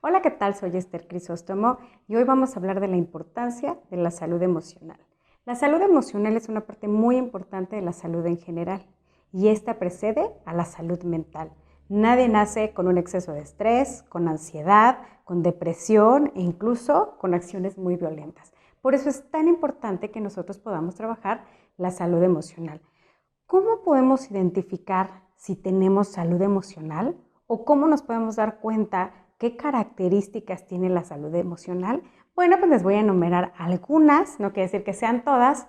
Hola, ¿qué tal? Soy Esther Crisóstomo y hoy vamos a hablar de la importancia de la salud emocional. La salud emocional es una parte muy importante de la salud en general y esta precede a la salud mental. Nadie nace con un exceso de estrés, con ansiedad, con depresión e incluso con acciones muy violentas. Por eso es tan importante que nosotros podamos trabajar la salud emocional. ¿Cómo podemos identificar si tenemos salud emocional o cómo nos podemos dar cuenta qué características tiene la salud emocional? Bueno, pues les voy a enumerar algunas, no quiere decir que sean todas,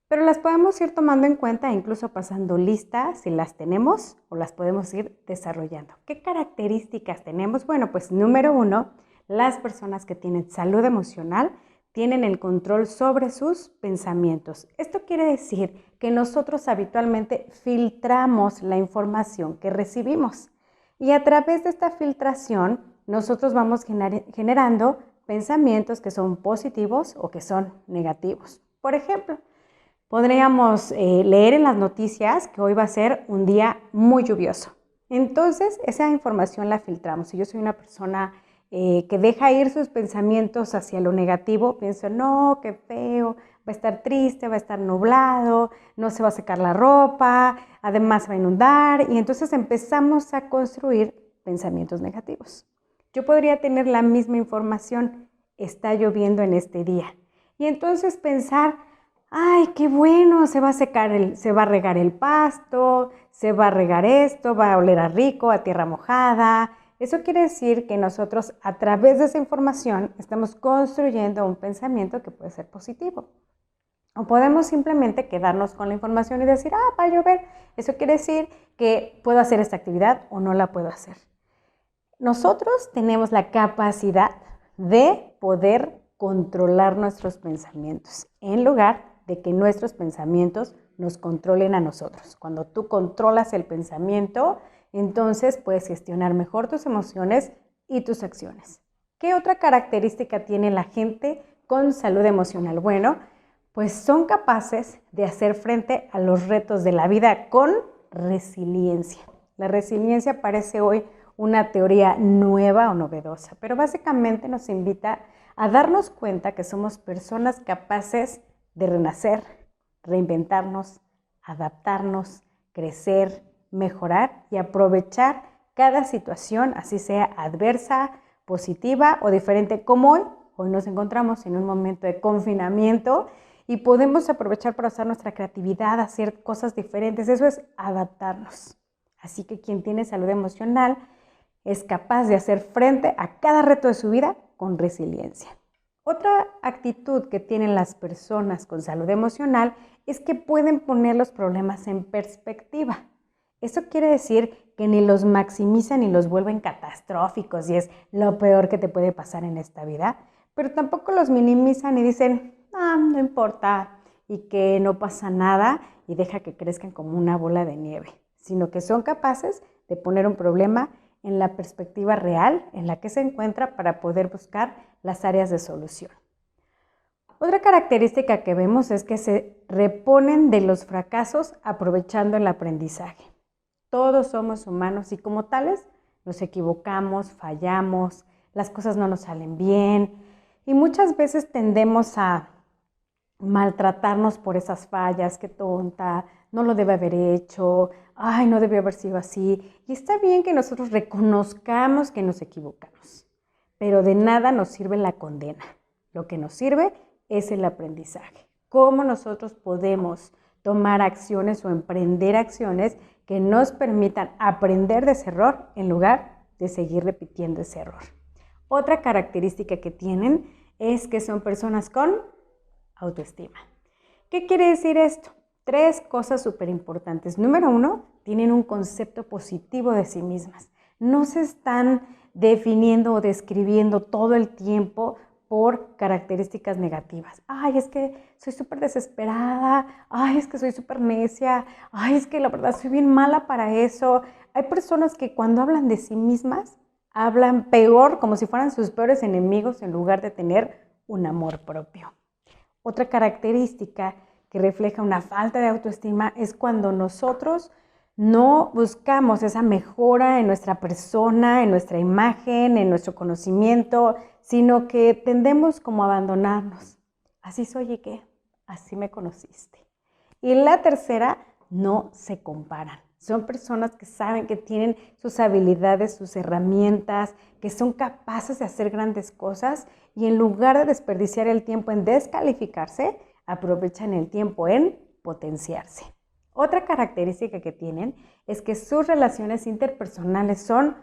pero las podemos ir tomando en cuenta e incluso pasando lista si las tenemos o las podemos ir desarrollando. ¿Qué características tenemos? Bueno, pues número 1, las personas que tienen salud emocional tienen el control sobre sus pensamientos. Esto quiere decir que nosotros habitualmente filtramos la información que recibimos y a través de esta filtración nosotros vamos generando pensamientos que son positivos o que son negativos. Por ejemplo, podríamos leer en las noticias que hoy va a ser un día muy lluvioso. Entonces, esa información la filtramos. Si yo soy una persona que deja ir sus pensamientos hacia lo negativo, pienso, no, qué feo, va a estar triste, va a estar nublado, no se va a secar la ropa, además va a inundar, y entonces empezamos a construir pensamientos negativos. Yo podría tener la misma información, está lloviendo en este día, y entonces pensar, ay, qué bueno, se va a regar el pasto, se va a regar esto, va a oler a rico, a tierra mojada. Eso quiere decir que nosotros a través de esa información estamos construyendo un pensamiento que puede ser positivo. O podemos simplemente quedarnos con la información y decir, va a llover. Eso quiere decir que puedo hacer esta actividad o no la puedo hacer. Nosotros tenemos la capacidad de poder controlar nuestros pensamientos en lugar de que nuestros pensamientos nos controlen a nosotros. Cuando tú controlas el pensamiento, entonces puedes gestionar mejor tus emociones y tus acciones. ¿Qué otra característica tiene la gente con salud emocional? Bueno, pues son capaces de hacer frente a los retos de la vida con resiliencia. La resiliencia parece hoy una teoría nueva o novedosa, pero básicamente nos invita a darnos cuenta que somos personas capaces de renacer, reinventarnos, adaptarnos, crecer, mejorar y aprovechar cada situación, así sea adversa, positiva o diferente como hoy. Hoy nos encontramos en un momento de confinamiento y podemos aprovechar para usar nuestra creatividad, hacer cosas diferentes. Eso es adaptarnos. Así que quien tiene salud emocional es capaz de hacer frente a cada reto de su vida con resiliencia. Otra actitud que tienen las personas con salud emocional es que pueden poner los problemas en perspectiva. Eso quiere decir que ni los maximizan ni los vuelven catastróficos y es lo peor que te puede pasar en esta vida, pero tampoco los minimizan y dicen, no importa y que no pasa nada y deja que crezcan como una bola de nieve, sino que son capaces de poner un problema en la perspectiva real en la que se encuentra para poder buscar las áreas de solución. Otra característica que vemos es que se reponen de los fracasos aprovechando el aprendizaje. Todos somos humanos y como tales nos equivocamos, fallamos, las cosas no nos salen bien y muchas veces tendemos a maltratarnos por esas fallas, qué tonta, no lo debe haber hecho, ay, no debió haber sido así. Y está bien que nosotros reconozcamos que nos equivocamos, pero de nada nos sirve la condena. Lo que nos sirve es el aprendizaje. Cómo nosotros podemos tomar acciones o emprender acciones que nos permitan aprender de ese error en lugar de seguir repitiendo ese error. Otra característica que tienen es que son personas con autoestima. ¿Qué quiere decir esto? 3 cosas súper importantes. Número 1, tienen un concepto positivo de sí mismas. No se están definiendo o describiendo todo el tiempo por características negativas. Ay, es que soy súper desesperada. Ay, es que soy súper necia. Ay, es que la verdad soy bien mala para eso. Hay personas que cuando hablan de sí mismas, hablan peor, como si fueran sus peores enemigos en lugar de tener un amor propio. Otra característica que refleja una falta de autoestima es cuando nosotros no buscamos esa mejora en nuestra persona, en nuestra imagen, en nuestro conocimiento, sino que tendemos como a abandonarnos. Así soy y qué, así me conociste. Y la tercera, no se comparan. Son personas que saben que tienen sus habilidades, sus herramientas, que son capaces de hacer grandes cosas y en lugar de desperdiciar el tiempo en descalificarse, aprovechan el tiempo en potenciarse. Otra característica que tienen es que sus relaciones interpersonales son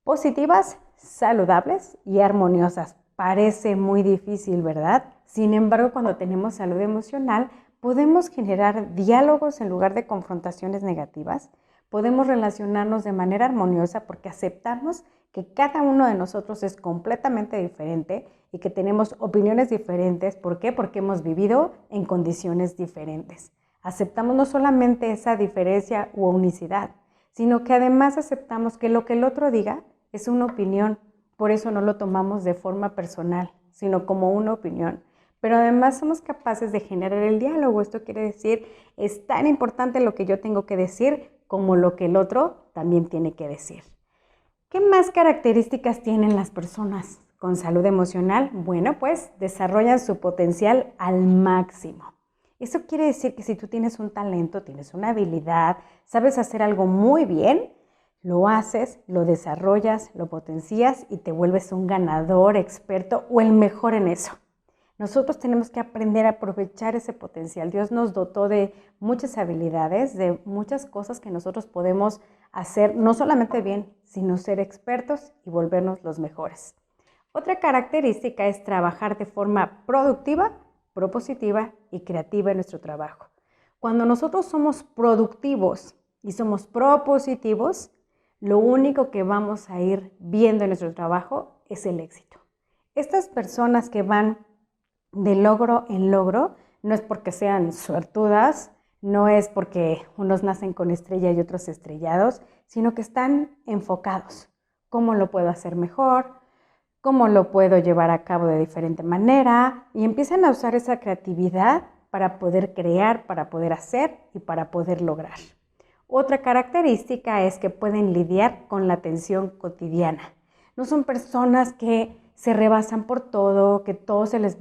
positivas, saludables y armoniosas. Parece muy difícil, ¿verdad? Sin embargo, cuando tenemos salud emocional, podemos generar diálogos en lugar de confrontaciones negativas. Podemos relacionarnos de manera armoniosa porque aceptamos que cada uno de nosotros es completamente diferente y que tenemos opiniones diferentes. ¿Por qué? Porque hemos vivido en condiciones diferentes. Aceptamos no solamente esa diferencia u unicidad, sino que además aceptamos que lo que el otro diga es una opinión. Por eso no lo tomamos de forma personal, sino como una opinión. Pero además somos capaces de generar el diálogo. Esto quiere decir, es tan importante lo que yo tengo que decir como lo que el otro también tiene que decir. ¿Qué más características tienen las personas con salud emocional? Bueno, pues desarrollan su potencial al máximo. Eso quiere decir que si tú tienes un talento, tienes una habilidad, sabes hacer algo muy bien, lo haces, lo desarrollas, lo potencias y te vuelves un ganador, experto o el mejor en eso. Nosotros tenemos que aprender a aprovechar ese potencial. Dios nos dotó de muchas habilidades, de muchas cosas que nosotros podemos hacer, no solamente bien, sino ser expertos y volvernos los mejores. Otra característica es trabajar de forma productiva, propositiva y creativa en nuestro trabajo. Cuando nosotros somos productivos y somos propositivos, lo único que vamos a ir viendo en nuestro trabajo es el éxito. Estas personas que van de logro en logro, no es porque sean suertudas, no es porque unos nacen con estrella y otros estrellados, sino que están enfocados. ¿Cómo lo puedo hacer mejor? ¿Cómo lo puedo llevar a cabo de diferente manera? Y empiezan a usar esa creatividad para poder crear, para poder hacer y para poder lograr. Otra característica es que pueden lidiar con la tensión cotidiana. No son personas que se rebasan por todo, que todo se les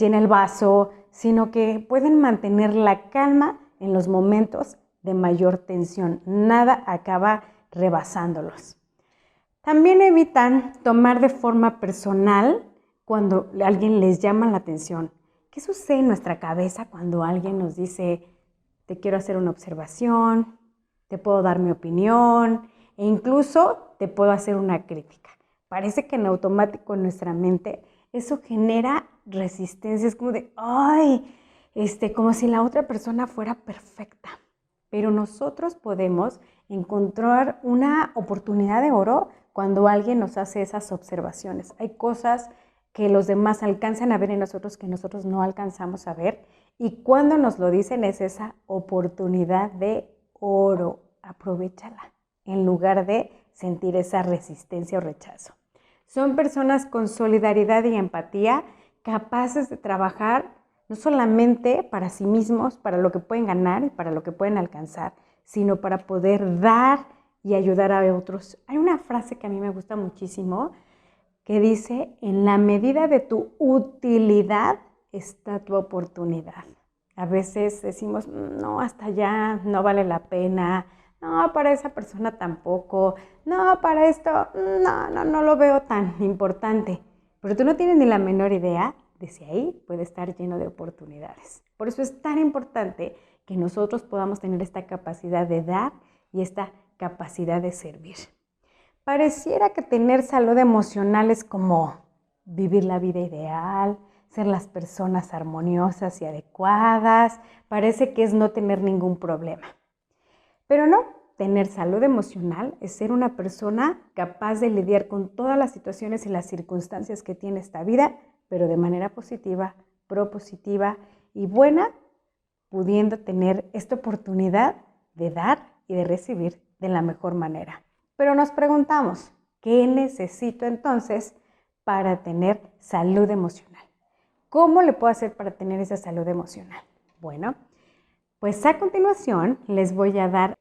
llena el vaso, sino que pueden mantener la calma en los momentos de mayor tensión. Nada acaba rebasándolos. También evitan tomar de forma personal cuando alguien les llama la atención. ¿Qué sucede en nuestra cabeza cuando alguien nos dice, te quiero hacer una observación, te puedo dar mi opinión e incluso te puedo hacer una crítica? Parece que en automático en nuestra mente eso genera resistencia, es como de, como si la otra persona fuera perfecta. Pero nosotros podemos encontrar una oportunidad de oro cuando alguien nos hace esas observaciones. Hay cosas que los demás alcanzan a ver en nosotros que nosotros no alcanzamos a ver y cuando nos lo dicen es esa oportunidad de oro. Aprovéchala en lugar de sentir esa resistencia o rechazo. Son personas con solidaridad y empatía, capaces de trabajar no solamente para sí mismos, para lo que pueden ganar y para lo que pueden alcanzar, sino para poder dar y ayudar a otros. Hay una frase que a mí me gusta muchísimo que dice, en la medida de tu utilidad está tu oportunidad. A veces decimos, no, hasta allá no vale la pena, no, para esa persona tampoco, no, para esto, no lo veo tan importante. Pero tú no tienes ni la menor idea de si ahí puede estar lleno de oportunidades. Por eso es tan importante que nosotros podamos tener esta capacidad de dar y esta capacidad de servir. Pareciera que tener salud emocional es como vivir la vida ideal, ser las personas armoniosas y adecuadas, parece que es no tener ningún problema. Pero no, tener salud emocional es ser una persona capaz de lidiar con todas las situaciones y las circunstancias que tiene esta vida, pero de manera positiva, propositiva y buena, pudiendo tener esta oportunidad de dar y de recibir de la mejor manera. Pero nos preguntamos, ¿qué necesito entonces para tener salud emocional? ¿Cómo le puedo hacer para tener esa salud emocional? Bueno, pues a continuación les voy a dar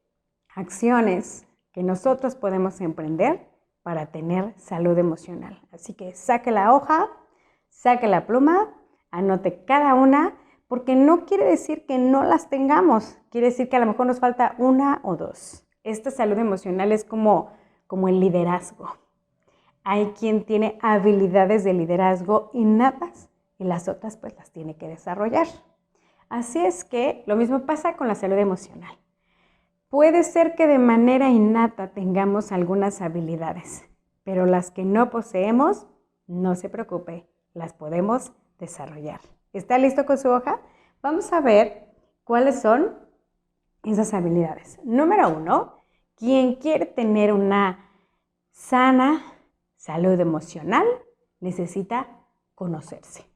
acciones que nosotros podemos emprender para tener salud emocional. Así que saque la hoja, saque la pluma, anote cada una, porque no quiere decir que no las tengamos, quiere decir que a lo mejor nos falta una o dos. Esta salud emocional es como el liderazgo. Hay quien tiene habilidades de liderazgo innatas y las otras pues las tiene que desarrollar. Así es que lo mismo pasa con la salud emocional. Puede ser que de manera innata tengamos algunas habilidades, pero las que no poseemos, no se preocupe, las podemos desarrollar. ¿Está listo con su hoja? Vamos a ver cuáles son esas habilidades. Número 1, quien quiere tener una sana salud emocional necesita conocerse.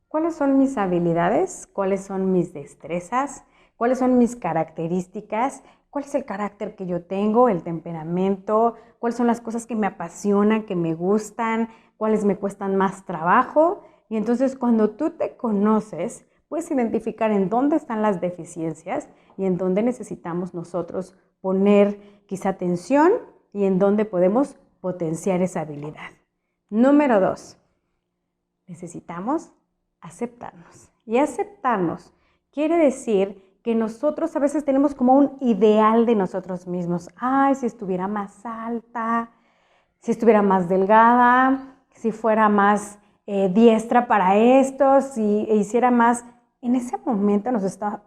¿Cuáles son mis habilidades? ¿Cuáles son mis destrezas? ¿Cuáles son mis características? ¿Cuál es el carácter que yo tengo, el temperamento? ¿Cuáles son las cosas que me apasionan, que me gustan? ¿Cuáles me cuestan más trabajo? Y entonces cuando tú te conoces, puedes identificar en dónde están las deficiencias y en dónde necesitamos nosotros poner quizá atención y en dónde podemos potenciar esa habilidad. Número 2, necesitamos aceptarnos. Y aceptarnos quiere decir que nosotros a veces tenemos como un ideal de nosotros mismos. Ay, si estuviera más alta, si estuviera más delgada, si fuera más diestra para esto, si hiciera más. En ese momento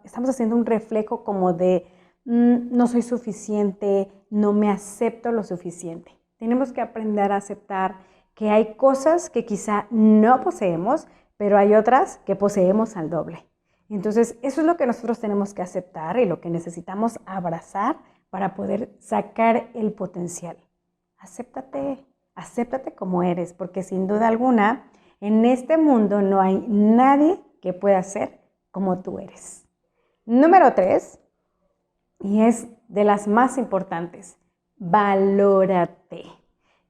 estamos haciendo un reflejo como de no soy suficiente, no me acepto lo suficiente. Tenemos que aprender a aceptar que hay cosas que quizá no poseemos, pero hay otras que poseemos al doble. Entonces, eso es lo que nosotros tenemos que aceptar y lo que necesitamos abrazar para poder sacar el potencial. Acéptate como eres, porque sin duda alguna, en este mundo no hay nadie que pueda ser como tú eres. Número 3, y es de las más importantes, valórate.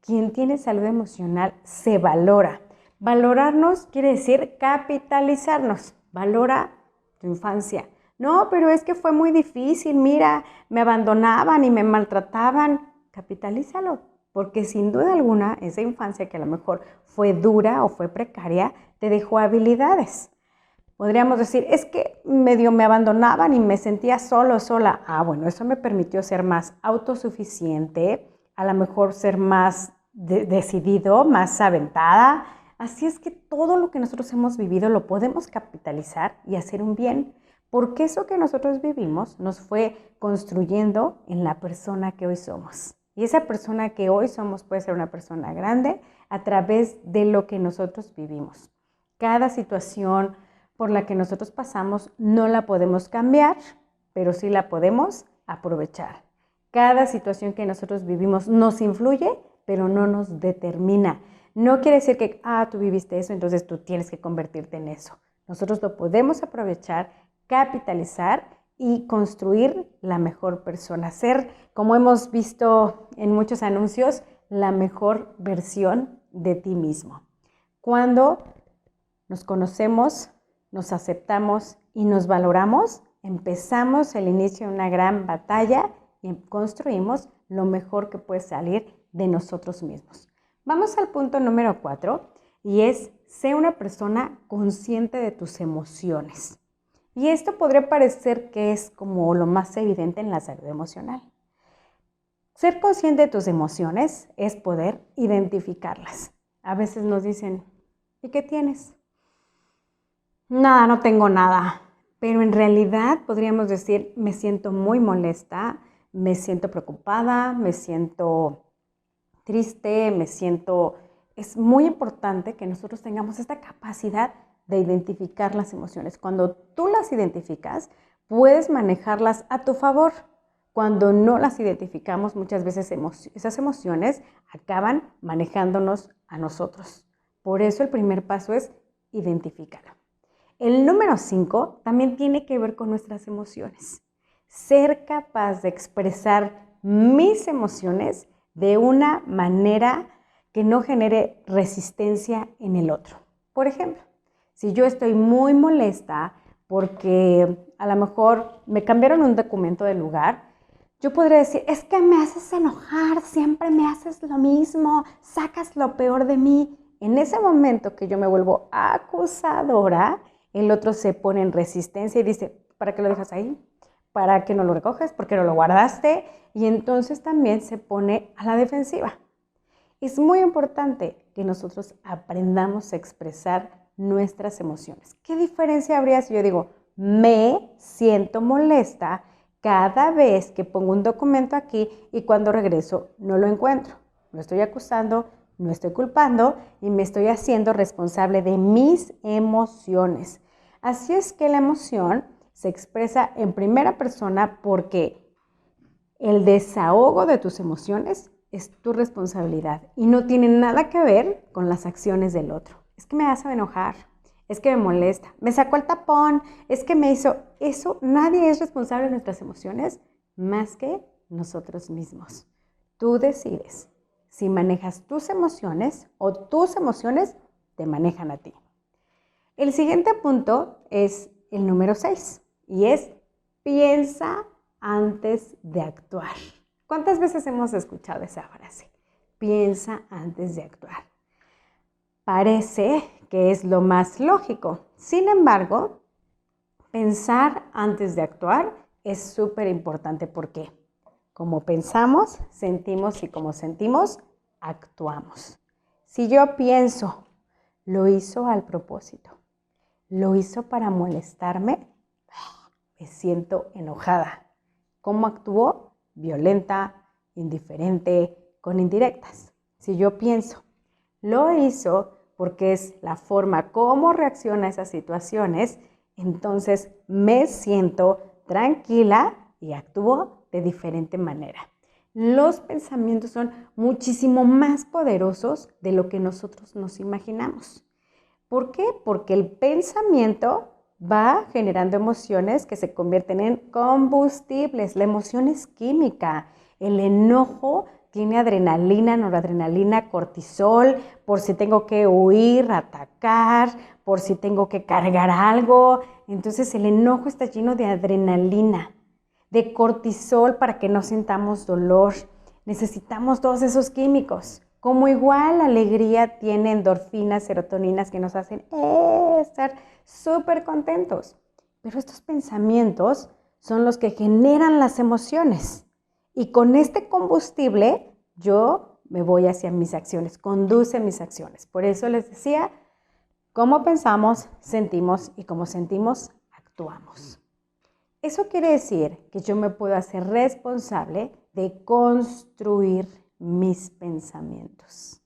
Quien tiene salud emocional se valora. Valorarnos quiere decir capitalizarnos. Valora tu infancia. No, pero es que fue muy difícil, mira, me abandonaban y me maltrataban. Capitalízalo, porque sin duda alguna esa infancia que a lo mejor fue dura o fue precaria, te dejó habilidades. Podríamos decir, es que medio me abandonaban y me sentía solo, sola. Bueno, eso me permitió ser más autosuficiente, a lo mejor ser más decidido, más aventada. Así es que todo lo que nosotros hemos vivido lo podemos capitalizar y hacer un bien, porque eso que nosotros vivimos nos fue construyendo en la persona que hoy somos. Y esa persona que hoy somos puede ser una persona grande a través de lo que nosotros vivimos. Cada situación por la que nosotros pasamos no la podemos cambiar, pero sí la podemos aprovechar. Cada situación que nosotros vivimos nos influye, pero no nos determina. No quiere decir que, tú viviste eso, entonces tú tienes que convertirte en eso. Nosotros lo podemos aprovechar, capitalizar y construir la mejor persona. Ser, como hemos visto en muchos anuncios, la mejor versión de ti mismo. Cuando nos conocemos, nos aceptamos y nos valoramos, empezamos el inicio de una gran batalla y construimos lo mejor que puede salir de nosotros mismos. Vamos al punto número 4 y es ser una persona consciente de tus emociones. Y esto podría parecer que es como lo más evidente en la salud emocional. Ser consciente de tus emociones es poder identificarlas. A veces nos dicen, ¿y qué tienes? Nada, no tengo nada. Pero en realidad podríamos decir, me siento muy molesta, me siento preocupada, me siento triste, Es muy importante que nosotros tengamos esta capacidad de identificar las emociones. Cuando tú las identificas, puedes manejarlas a tu favor. Cuando no las identificamos, muchas veces esas emociones acaban manejándonos a nosotros. Por eso el primer paso es identificarlo. El número 5 también tiene que ver con nuestras emociones. Ser capaz de expresar mis emociones de una manera que no genere resistencia en el otro. Por ejemplo, si yo estoy muy molesta porque a lo mejor me cambiaron un documento de lugar, Yo podría decir, es que me haces enojar, siempre me haces lo mismo, sacas lo peor de mí. En ese momento que yo me vuelvo acusadora, el otro se pone en resistencia y dice, ¿para qué lo dejas ahí? ¿Para qué no lo recoges? ¿Por qué no lo guardaste? Y entonces también se pone a la defensiva. Es muy importante que nosotros aprendamos a expresar nuestras emociones. ¿Qué diferencia habría si yo digo, me siento molesta cada vez que pongo un documento aquí y cuando regreso no lo encuentro? No estoy acusando, no estoy culpando y me estoy haciendo responsable de mis emociones. Así es que la emoción se expresa en primera persona porque el desahogo de tus emociones es tu responsabilidad y no tiene nada que ver con las acciones del otro. Es que me hace enojar, es que me molesta, me sacó el tapón, es que me hizo eso. Nadie es responsable de nuestras emociones más que nosotros mismos. Tú decides si manejas tus emociones o tus emociones te manejan a ti. El siguiente punto es el número 6 y es piensa antes de actuar. ¿Cuántas veces hemos escuchado esa frase? Piensa antes de actuar. Parece que es lo más lógico. Sin embargo, pensar antes de actuar es súper importante porque como pensamos, sentimos y como sentimos, actuamos. Si yo pienso, lo hizo al propósito, lo hizo para molestarme, me siento enojada. ¿Cómo actuó? Violenta, indiferente, con indirectas. Si yo pienso, lo hizo porque es la forma como reacciona a esas situaciones, entonces me siento tranquila y actúo de diferente manera. Los pensamientos son muchísimo más poderosos de lo que nosotros nos imaginamos. ¿Por qué? Porque el pensamiento va generando emociones que se convierten en combustibles. La emoción es química. El enojo tiene adrenalina, noradrenalina, cortisol, por si tengo que huir, atacar, por si tengo que cargar algo. Entonces el enojo está lleno de adrenalina, de cortisol para que no sintamos dolor. Necesitamos todos esos químicos. Como igual la alegría tiene endorfinas, serotoninas que nos hacen estar súper contentos. Pero estos pensamientos son los que generan las emociones. Y con este combustible yo me voy hacia mis acciones, conduce mis acciones. Por eso les decía, cómo pensamos, sentimos y como sentimos, actuamos. Eso quiere decir que yo me puedo hacer responsable de construir mis pensamientos.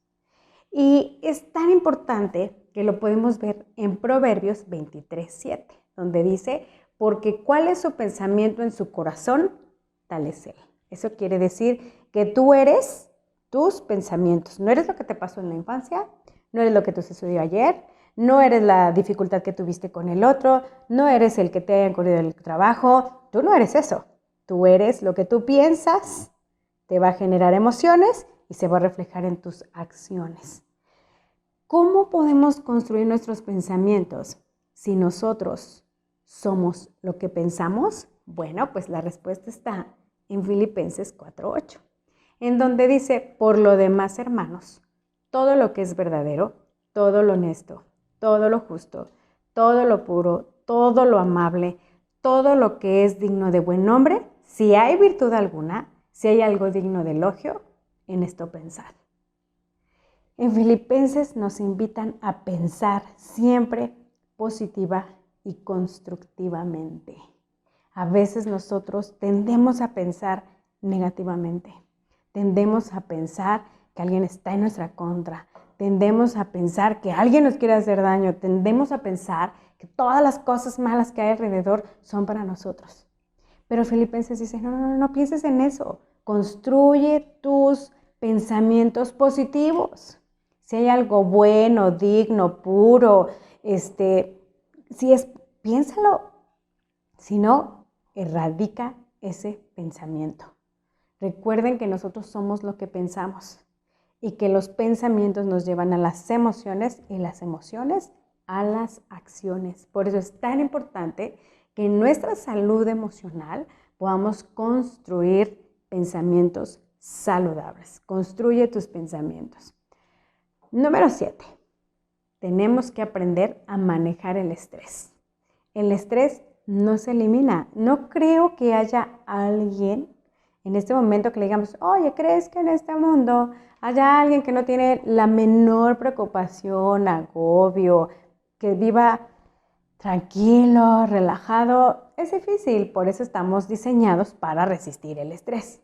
Y es tan importante que lo podemos ver en Proverbios 23:7, donde dice, porque cuál es su pensamiento en su corazón, tal es él. Eso quiere decir que tú eres tus pensamientos. No eres lo que te pasó en la infancia, no eres lo que te sucedió ayer, no eres la dificultad que tuviste con el otro, no eres el que te hayan corrido del trabajo, tú no eres eso. Tú eres lo que tú piensas, te va a generar emociones y se va a reflejar en tus acciones. ¿Cómo podemos construir nuestros pensamientos si nosotros somos lo que pensamos? Bueno, pues la respuesta está en Filipenses 4:8, en donde dice, por lo demás, hermanos, todo lo que es verdadero, todo lo honesto, todo lo justo, todo lo puro, todo lo amable, todo lo que es digno de buen nombre, si hay virtud alguna, si hay algo digno de elogio, en esto pensad. En Filipenses nos invitan a pensar siempre positiva y constructivamente. A veces nosotros tendemos a pensar negativamente, tendemos a pensar que alguien está en nuestra contra, tendemos a pensar que alguien nos quiere hacer daño, tendemos a pensar que todas las cosas malas que hay alrededor son para nosotros. Pero Filipenses dice, no pienses en eso, construye tus pensamientos positivos. Si hay algo bueno, digno, puro, piénsalo. Si no, erradica ese pensamiento. Recuerden que nosotros somos lo que pensamos y que los pensamientos nos llevan a las emociones y las emociones a las acciones. Por eso es tan importante que en nuestra salud emocional podamos construir pensamientos saludables. Construye tus pensamientos. Número 7. Tenemos que aprender a manejar el estrés. El estrés no se elimina. No creo que haya alguien en este momento que le digamos, oye, ¿crees que en este mundo haya alguien que no tiene la menor preocupación, agobio, que viva tranquilo, relajado? Es difícil, por eso estamos diseñados para resistir el estrés.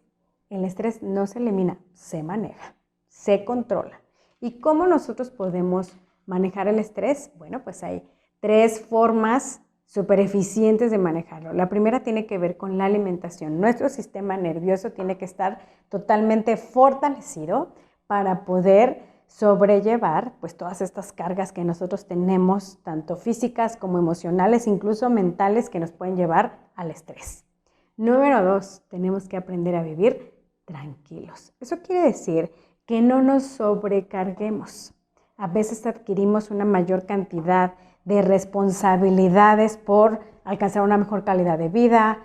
El estrés no se elimina, se maneja, se controla. ¿Y cómo nosotros podemos manejar el estrés? Bueno, pues hay 3 formas súper eficientes de manejarlo. La primera tiene que ver con la alimentación. Nuestro sistema nervioso tiene que estar totalmente fortalecido para poder sobrellevar pues todas estas cargas que nosotros tenemos, tanto físicas como emocionales, incluso mentales, que nos pueden llevar al estrés. Número 2, tenemos que aprender a vivir tranquilos. Eso quiere decir que no nos sobrecarguemos. A veces adquirimos una mayor cantidad de responsabilidades por alcanzar una mejor calidad de vida,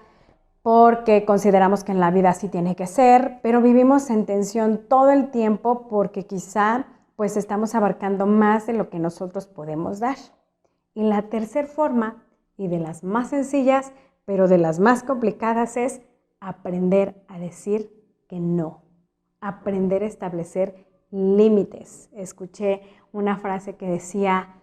porque consideramos que en la vida así tiene que ser, pero vivimos en tensión todo el tiempo porque quizá pues estamos abarcando más de lo que nosotros podemos dar. Y la tercera forma, y de las más sencillas, pero de las más complicadas, es aprender a decir que no, aprender a establecer límites. Escuché una frase que decía,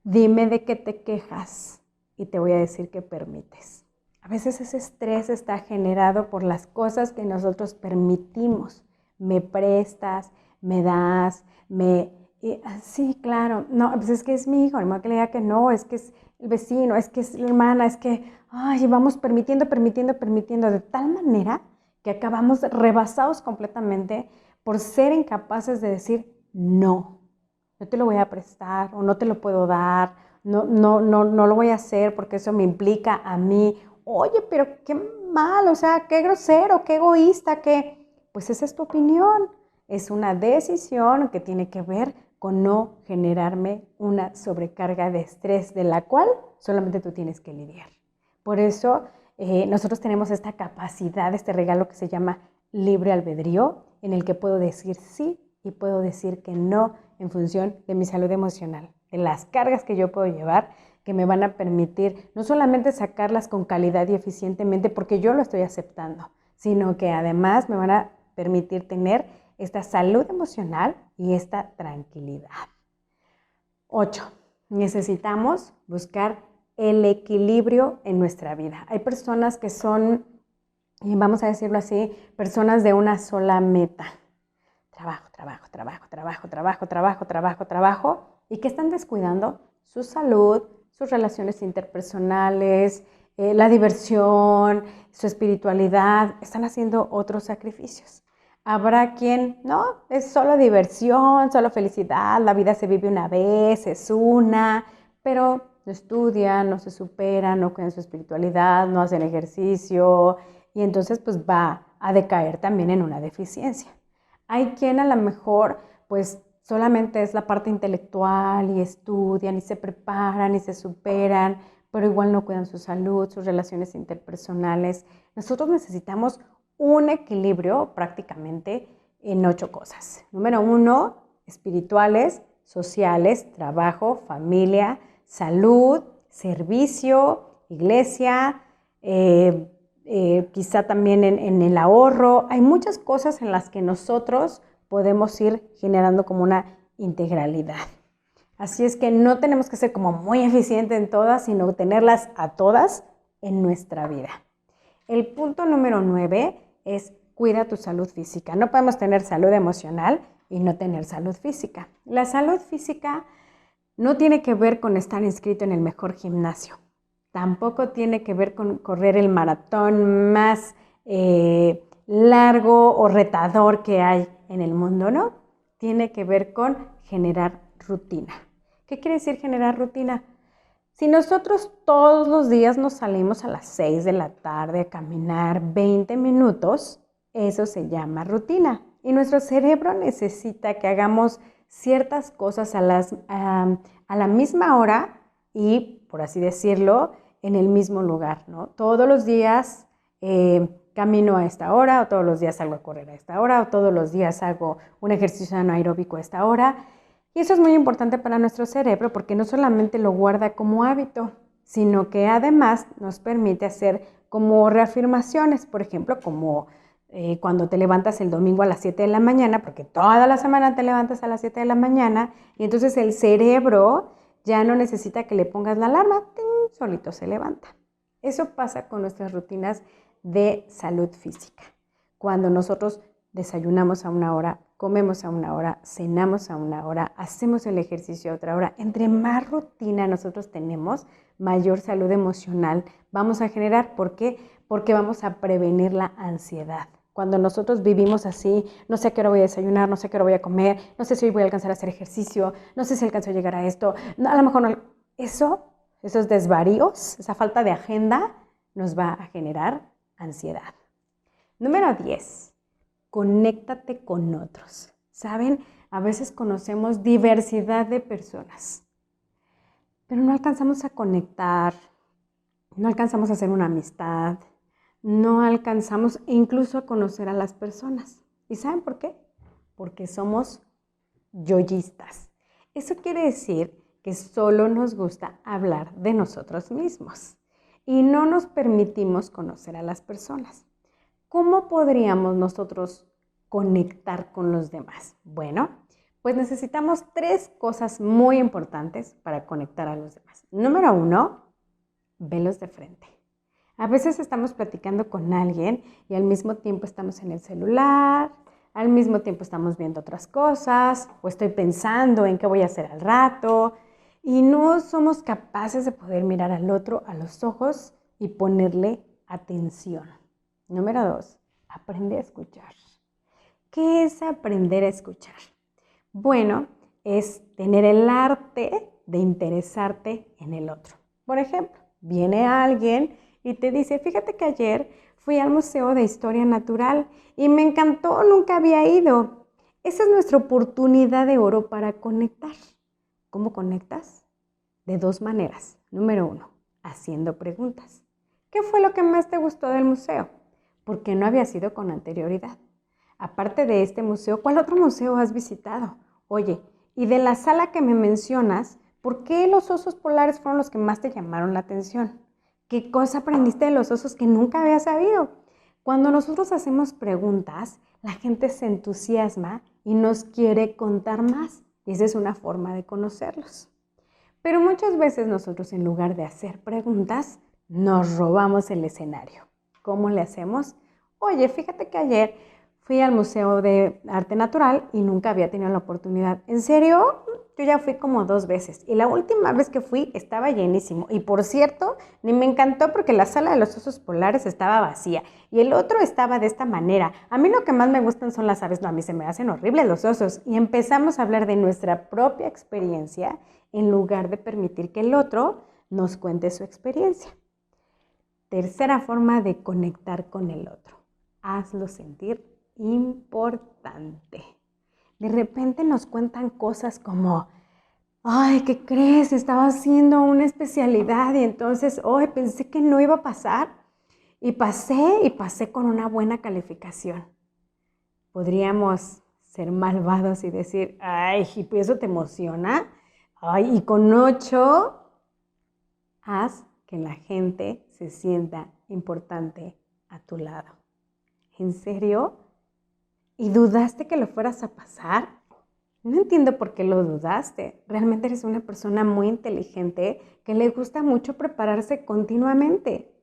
dime de qué te quejas y te voy a decir que permites. A veces ese estrés está generado por las cosas que nosotros permitimos. Me prestas, me das, sí, claro, no, pues es que es mi hijo, no que le diga que no, es que es el vecino, es que es la hermana, es que, vamos permitiendo, de tal manera que acabamos rebasados completamente por ser incapaces de decir no te lo voy a prestar o no te lo puedo dar, no lo voy a hacer porque eso me implica a mí. Oye, pero qué mal, o sea, qué grosero, qué egoísta, pues esa es tu opinión. Es una decisión que tiene que ver con no generarme una sobrecarga de estrés de la cual solamente tú tienes que lidiar. Por eso nosotros tenemos esta capacidad, este regalo que se llama libre albedrío, en el que puedo decir sí y puedo decir que no en función de mi salud emocional, de las cargas que yo puedo llevar, que me van a permitir no solamente sacarlas con calidad y eficientemente porque yo lo estoy aceptando, sino que además me van a permitir tener esta salud emocional y esta tranquilidad. 8. Necesitamos buscar el equilibrio en nuestra vida. Hay personas que son, vamos a decirlo así, personas de una sola meta. Trabajo, y que están descuidando su salud, sus relaciones interpersonales, la diversión, su espiritualidad, están haciendo otros sacrificios. Habrá quien, no, es solo diversión, solo felicidad, la vida se vive una vez, es una, pero no estudian, no se superan, no cuidan su espiritualidad, no hacen ejercicio y entonces pues va a decaer también en una deficiencia. Hay quien a lo mejor pues solamente es la parte intelectual y estudian y se preparan y se superan, pero igual no cuidan su salud, sus relaciones interpersonales. Nosotros necesitamos un equilibrio prácticamente en 8 cosas. Número 1, espirituales, sociales, trabajo, familia, salud, servicio, iglesia, quizá también en el ahorro. Hay muchas cosas en las que nosotros podemos ir generando como una integralidad. Así es que no tenemos que ser como muy eficientes en todas, sino tenerlas a todas en nuestra vida. El punto número 9 es cuida tu salud física. No podemos tener salud emocional y no tener salud física. La salud física no tiene que ver con estar inscrito en el mejor gimnasio. Tampoco tiene que ver con correr el maratón más largo o retador que hay en el mundo, ¿no? Tiene que ver con generar rutina. ¿Qué quiere decir generar rutina? Si nosotros todos los días nos salimos a las 6 de la tarde a caminar 20 minutos, eso se llama rutina. Y nuestro cerebro necesita que hagamos ciertas cosas a la misma hora y, por así decirlo, en el mismo lugar, ¿no? Todos los días camino a esta hora, o todos los días salgo a correr a esta hora, o todos los días hago un ejercicio anaeróbico a esta hora. Y eso es muy importante para nuestro cerebro porque no solamente lo guarda como hábito, sino que además nos permite hacer como reafirmaciones, por ejemplo, como cuando te levantas el domingo a las 7 de la mañana, porque toda la semana te levantas a las 7 de la mañana, y entonces el cerebro ya no necesita que le pongas la alarma, ¡ting!, solito se levanta. Eso pasa con nuestras rutinas de salud física. Cuando nosotros desayunamos a una hora, comemos a una hora, cenamos a una hora, hacemos el ejercicio a otra hora, entre más rutina nosotros tenemos, mayor salud emocional vamos a generar. ¿Por qué? Porque vamos a prevenir la ansiedad. Cuando nosotros vivimos así, no sé a qué hora voy a desayunar, no sé a qué hora voy a comer, no sé si hoy voy a alcanzar a hacer ejercicio, no sé si alcanzo a llegar a esto, no, a lo mejor no. Esos desvaríos, esa falta de agenda nos va a generar ansiedad. Número 10, conéctate con otros. ¿Saben? A veces conocemos diversidad de personas, pero no alcanzamos a conectar, no alcanzamos a hacer una amistad, no alcanzamos incluso a conocer a las personas. ¿Y saben por qué? Porque somos yoístas. Eso quiere decir que solo nos gusta hablar de nosotros mismos y no nos permitimos conocer a las personas. ¿Cómo podríamos nosotros conectar con los demás? Bueno, pues necesitamos 3 cosas muy importantes para conectar a los demás. Número 1, velos de frente. A veces estamos platicando con alguien y al mismo tiempo estamos en el celular, al mismo tiempo estamos viendo otras cosas, o estoy pensando en qué voy a hacer al rato, y no somos capaces de poder mirar al otro a los ojos y ponerle atención. Número 2, aprende a escuchar. ¿Qué es aprender a escuchar? Bueno, es tener el arte de interesarte en el otro. Por ejemplo, viene alguien y te dice, fíjate que ayer fui al Museo de Historia Natural y me encantó, nunca había ido. Esa es nuestra oportunidad de oro para conectar. ¿Cómo conectas? De 2 maneras. Número 1, haciendo preguntas. ¿Qué fue lo que más te gustó del museo? ¿Por qué no habías ido con anterioridad? Aparte de este museo, ¿cuál otro museo has visitado? Oye, y de la sala que me mencionas, ¿por qué los osos polares fueron los que más te llamaron la atención? ¿Qué cosa aprendiste de los osos que nunca habías sabido? Cuando nosotros hacemos preguntas, la gente se entusiasma y nos quiere contar más. Y esa es una forma de conocerlos. Pero muchas veces nosotros, en lugar de hacer preguntas, nos robamos el escenario. ¿Cómo le hacemos? Oye, fíjate que ayer fui al Museo de Arte Natural y nunca había tenido la oportunidad. ¿En serio? Yo ya fui como 2 veces y la última vez que fui estaba llenísimo. Y por cierto, ni me encantó porque la sala de los osos polares estaba vacía y el otro estaba de esta manera. A mí lo que más me gustan son las aves, no, a mí se me hacen horribles los osos. Y empezamos a hablar de nuestra propia experiencia en lugar de permitir que el otro nos cuente su experiencia. Tercera forma de conectar con el otro. Hazlo sentir importante. De repente nos cuentan cosas como, ay, ¿qué crees? Estaba haciendo una especialidad y entonces hoy pensé que no iba a pasar y pasé con una buena calificación. Podríamos ser malvados y decir, ay, ¿y pues eso te emociona? Ay, y con 8, haz que la gente se sienta importante a tu lado. ¿En serio? ¿Y dudaste que lo fueras a pasar? No entiendo por qué lo dudaste. Realmente eres una persona muy inteligente que le gusta mucho prepararse continuamente.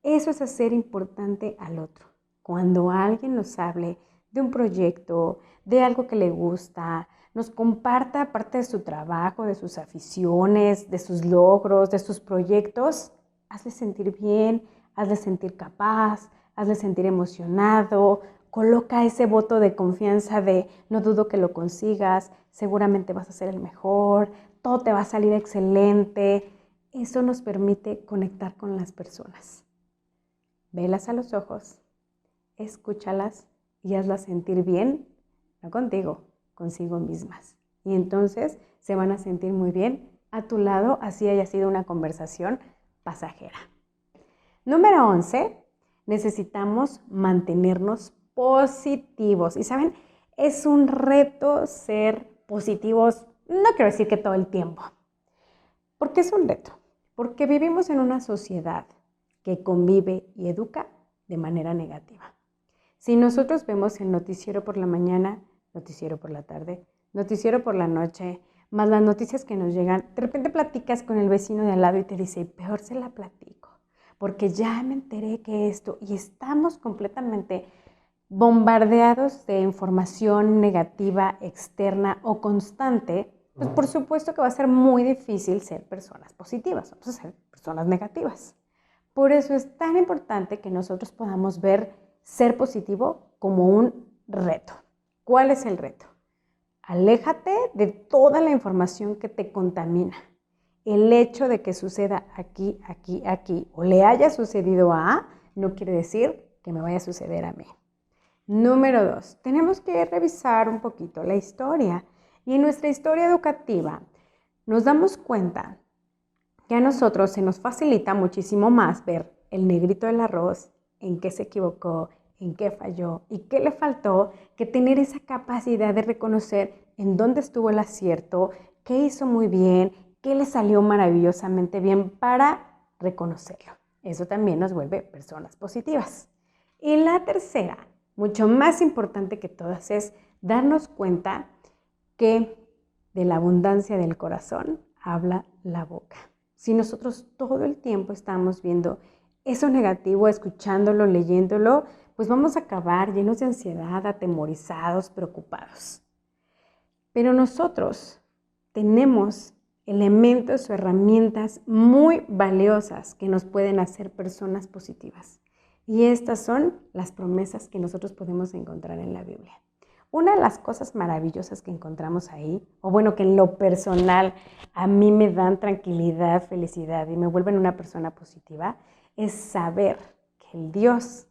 Eso es hacer importante al otro. Cuando alguien nos hable de un proyecto, de algo que le gusta, nos comparta parte de su trabajo, de sus aficiones, de sus logros, de sus proyectos, hazle sentir bien, hazle sentir capaz, hazle sentir emocionado. Coloca ese voto de confianza de no dudo que lo consigas, seguramente vas a ser el mejor, todo te va a salir excelente. Eso nos permite conectar con las personas. Velas a los ojos, escúchalas y hazlas sentir bien, no contigo, consigo mismas. Y entonces se van a sentir muy bien a tu lado, así haya sido una conversación pasajera. Número 11. necesitamos mantenernos positivos. Y saben, es un reto ser positivos, no quiero decir que todo el tiempo. ¿Por qué es un reto? Porque vivimos en una sociedad que convive y educa de manera negativa. Si nosotros vemos el noticiero por la mañana, noticiero por la tarde, noticiero por la noche, más las noticias que nos llegan, de repente platicas con el vecino de al lado y te dice, peor se la platico, porque ya me enteré que esto, y estamos completamente bombardeados de información negativa, externa o constante, pues por supuesto que va a ser muy difícil ser personas positivas, vamos a ser personas negativas. Por eso es tan importante que nosotros podamos ver ser positivo como un reto. ¿Cuál es el reto? Aléjate de toda la información que te contamina. El hecho de que suceda aquí, aquí, aquí, o le haya sucedido a A, no quiere decir que me vaya a suceder a mí. Número 2, tenemos que revisar un poquito la historia. Y en nuestra historia educativa nos damos cuenta que a nosotros se nos facilita muchísimo más ver el negrito del arroz, en qué se equivocó, en qué falló y qué le faltó, que tener esa capacidad de reconocer en dónde estuvo el acierto, qué hizo muy bien, qué le salió maravillosamente bien para reconocerlo. Eso también nos vuelve personas positivas. Y la tercera, mucho más importante que todas, es darnos cuenta que de la abundancia del corazón habla la boca. Si nosotros todo el tiempo estamos viendo eso negativo, escuchándolo, leyéndolo, pues vamos a acabar llenos de ansiedad, atemorizados, preocupados. Pero nosotros tenemos elementos o herramientas muy valiosas que nos pueden hacer personas positivas. Y estas son las promesas que nosotros podemos encontrar en la Biblia. Una de las cosas maravillosas que encontramos ahí, o bueno, que en lo personal a mí me dan tranquilidad, felicidad y me vuelven una persona positiva, es saber que el Dios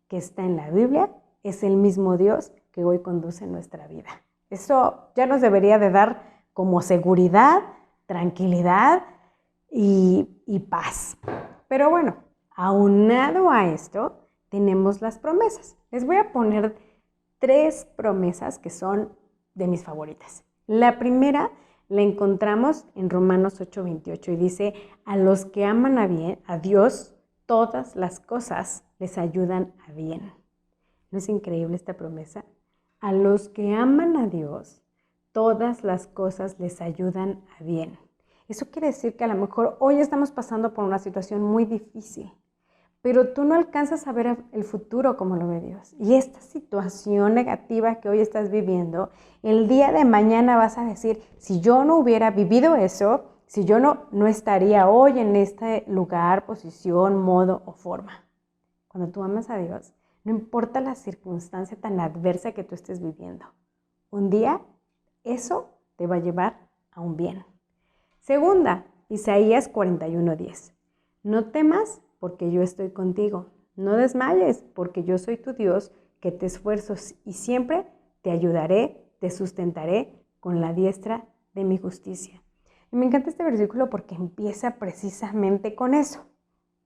que está en la Biblia es el mismo Dios que hoy conduce nuestra vida. Eso ya nos debería de dar como seguridad, tranquilidad y paz. Pero bueno, aunado a esto, tenemos las promesas. Les voy a poner 3 promesas que son de mis favoritas. La primera la encontramos en Romanos 8:28 y dice, a los que aman a Dios, todas las cosas les ayudan a bien. ¿No es increíble esta promesa? A los que aman a Dios, todas las cosas les ayudan a bien. Eso quiere decir que a lo mejor hoy estamos pasando por una situación muy difícil, pero tú no alcanzas a ver el futuro como lo ve Dios. Y esta situación negativa que hoy estás viviendo, el día de mañana vas a decir, si yo no hubiera vivido eso, si yo no estaría hoy en este lugar, posición, modo o forma. Cuando tú amas a Dios, no importa la circunstancia tan adversa que tú estés viviendo, un día eso te va a llevar a un bien. Segunda, Isaías 41:10. No temas porque yo estoy contigo. No desmayes porque yo soy tu Dios, que te esfuerzo y siempre te ayudaré, te sustentaré con la diestra de mi justicia. Y me encanta este versículo porque empieza precisamente con eso.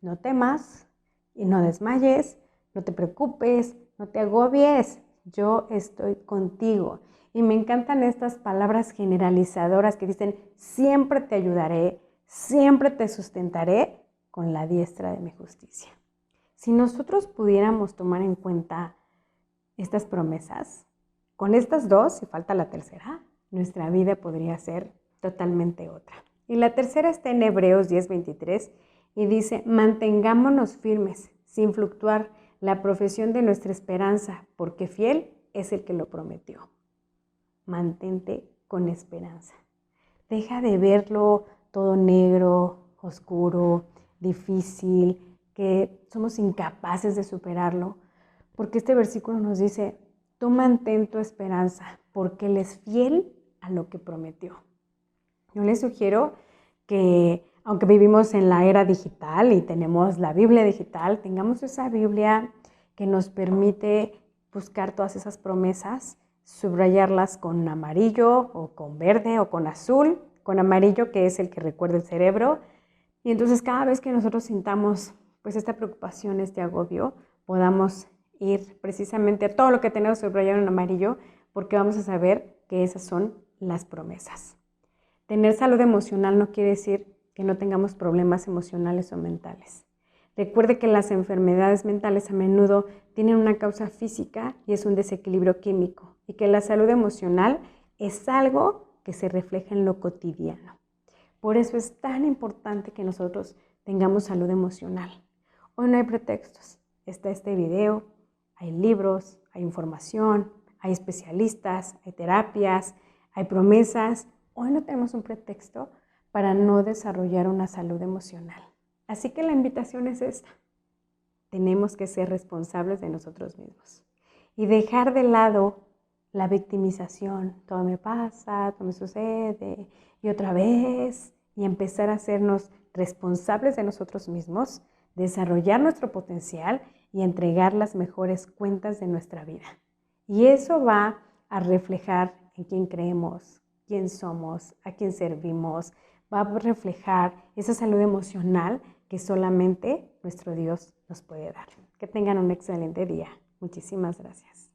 No temas y no desmayes, no te preocupes, no te agobies, yo estoy contigo. Y me encantan estas palabras generalizadoras que dicen, siempre te ayudaré, siempre te sustentaré con la diestra de mi justicia. Si nosotros pudiéramos tomar en cuenta estas promesas, con estas 2, si falta la tercera, nuestra vida podría ser totalmente otra. Y la tercera está en Hebreos 10:23 y dice, mantengámonos firmes, sin fluctuar, la profesión de nuestra esperanza, porque fiel es el que lo prometió. Mantente con esperanza. Deja de verlo todo negro, oscuro, difícil, que somos incapaces de superarlo, porque este versículo nos dice, tú mantén tu esperanza, porque Él es fiel a lo que prometió. Yo les sugiero que, aunque vivimos en la era digital y tenemos la Biblia digital, tengamos esa Biblia que nos permite buscar todas esas promesas, subrayarlas con amarillo o con verde o con azul, con amarillo que es el que recuerda el cerebro. Y entonces cada vez que nosotros sintamos pues esta preocupación, este agobio, podamos ir precisamente a todo lo que tenemos subrayado en amarillo, porque vamos a saber que esas son las promesas. Tener salud emocional no quiere decir que no tengamos problemas emocionales o mentales. Recuerde que las enfermedades mentales a menudo tienen una causa física y es un desequilibrio químico, y que la salud emocional es algo que se refleja en lo cotidiano. Por eso es tan importante que nosotros tengamos salud emocional. Hoy no hay pretextos. Está este video, hay libros, hay información, hay especialistas, hay terapias, hay promesas. Hoy no tenemos un pretexto para no desarrollar una salud emocional. Así que la invitación es esta. Tenemos que ser responsables de nosotros mismos y dejar de lado la victimización. Todo me pasa, todo me sucede y otra vez, y empezar a hacernos responsables de nosotros mismos, desarrollar nuestro potencial y entregar las mejores cuentas de nuestra vida. Y eso va a reflejar en quién creemos, quién somos, a quién servimos, va a reflejar esa salud emocional que solamente nuestro Dios nos puede dar. Que tengan un excelente día. Muchísimas gracias.